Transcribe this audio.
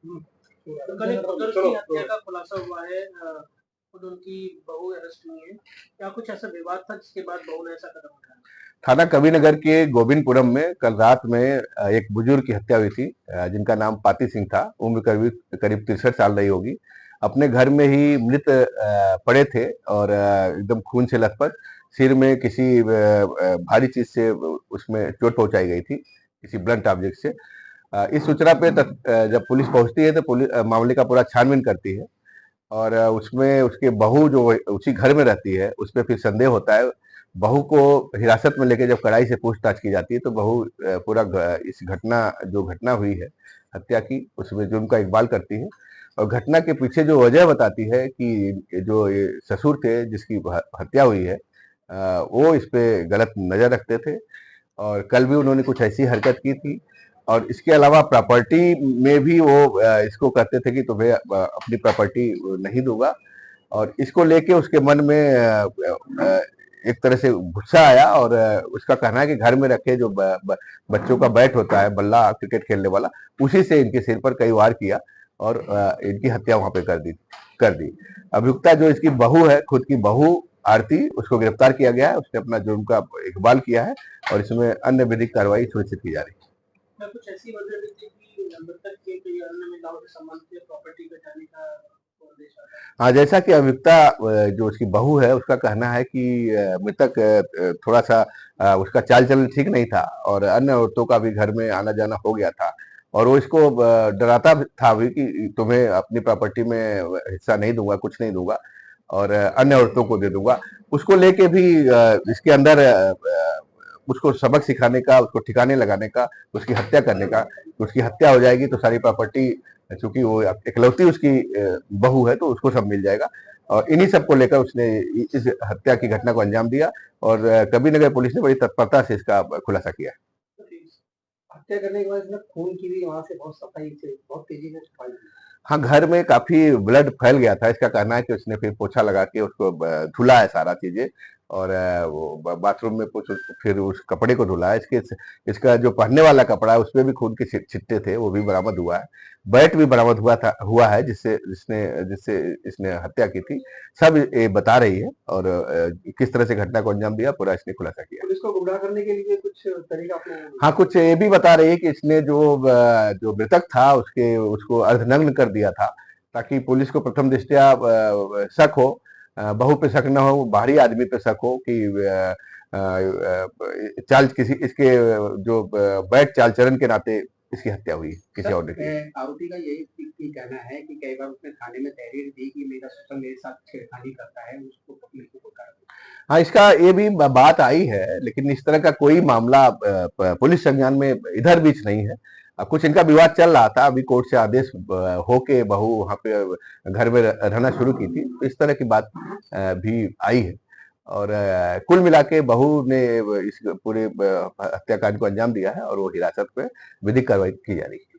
तो कल एक बुजुर्ग की हत्या का खुलासा हुआ है। खुद उनकी बहू अरेस्ट हुई है। क्या कुछ ऐसा विवाद था जिसके बाद बहू ने ऐसा कदम उठाया? थाना कबीरनगर के गोविंदपुरम में कल रात में एक बुजुर्ग की हत्या हुई थी, जिनका नाम पाती सिंह था। उम्र करीब करीब 63 साल रही होगी। अपने घर में ही मृत पड़े थे और एकदम खून से लथपथ। सिर में किसी भारी चीज से उसमें चोट पहुंचाई गई थी, किसी ब्लंट ऑब्जेक्ट से। इस सूचना पे जब पुलिस पहुंचती है तो पुलिस मामले का पूरा छानबीन करती है। और उसमें उसके बहू जो उसी घर में रहती है, उस पर फिर संदेह होता है। बहू को हिरासत में लेके जब कड़ाई से पूछताछ की जाती है तो बहू पूरा इस घटना जो घटना हुई है हत्या की, उसमें जुर्म का इकबाल करती है। और घटना के पीछे जो वजह बताती है कि जो ये ससुर थे जिसकी हत्या हुई है, वो इस पे गलत नजर रखते थे। और कल भी उन्होंने कुछ ऐसी हरकत की थी। और इसके अलावा प्रॉपर्टी में भी वो इसको कहते थे कि तुम्हें अपनी प्रॉपर्टी नहीं दूंगा। और इसको लेके उसके मन में एक तरह से गुस्सा आया। और उसका कहना है कि घर में रखे जो बच्चों का बैट होता है, बल्ला क्रिकेट खेलने वाला, उसी से इनके सिर पर कई वार किया और इनकी हत्या वहां पे कर दी। अभियुक्ता जो इसकी बहू है, खुद की बहू आरती, उसको गिरफ्तार किया गया है। उसने अपना जुर्म का इकबाल किया है और इसमें अन्य विधिक कार्रवाई सुनिश्चित की जा रही है। क्या कुछ ऐसी वजह भी थी कि मृतक के कोई अन्य महिलाओं से संबंध थे, प्रॉपर्टी बचाने का उद्देश्य था? हाँ, जैसा कि अभियुक्ता जो उसकी बहू है, उसका कहना है कि मृतक थोड़ा सा उसका चाल चलन ठीक नहीं था और अन्य औरतों का भी घर में आना जाना हो गया था। और वो इसको डराता भी था भी कि तुम्हें अपनी प्रॉपर्टी में हिस्सा नहीं दूंगा, कुछ नहीं दूंगा और अन्य औरतों को दे दूंगा। उसको लेके भी इसके अंदर उसको सबक सिखाने का, उसको ठिकाने लगाने का, उसकी हत्या करने का। उसकी हत्या हो जाएगी तो सारी प्रॉपर्टी, चूंकि वो इकलौती उसकी बहू है, तो उसको सब मिल जाएगा। और इन्हीं सब को लेकर उसने इस हत्या की घटना को अंजाम दिया। और कबीरनगर पुलिस ने बड़ी तत्परता से इसका खुलासा किया। हत्या करने के बाद इसने खून की भी वहां से बहुत सफाई से, बहुत तेजी से सफाई की। हाँ, घर में काफी ब्लड फैल गया था। इसका कहना है कि उसने फिर पोछा लगा के उसको धुला है सारा चीजें। और वो बाथरूम में कुछ फिर उस कपड़े को धुला है। इसका जो पहनने वाला कपड़ा है उसमें भी खून के छिट्टे थे, वो भी बरामद हुआ है। बैट भी बरामद हुआ है जिससे जिसने जिससे इसने हत्या की थी। सब ये बता रही है और किस तरह से घटना को अंजाम दिया, पूरा इसने खुलासा किया। पुलिस को गुमराह करने के लिए कुछ तरीका अपने? हाँ, कुछ ये भी बता रही है कि इसने जो मृतक था उसको अर्धनग्न कर दिया था, ताकि पुलिस को प्रथम दृष्टया शक हो, बहू पे शक न हो, बाहरी आदमी पे शक हो कि चाल किसी इसके जो बैठ चाल चलन के नाते इसकी हत्या हुई किसी और ने की। आरोपी का यही कहना है कि कई बार उसने थाने में तहरीर दी कि मेरा ससुर मेरे साथ छेड़खानी करता है, उसको मेरे को पकड़। हाँ, इसका ये भी बात आई है, लेकिन इस तरह का कोई मामला पुलिस संज्ञान में इधर बीच नहीं है। कुछ इनका विवाद चल रहा था, अभी कोर्ट से आदेश होके बहू वहां पे घर में रहना शुरू की थी, तो इस तरह की बात भी आई है। और कुल मिला के बहू ने इस पूरे हत्याकांड को अंजाम दिया है और वो हिरासत में विधिक कार्रवाई की जा रही है।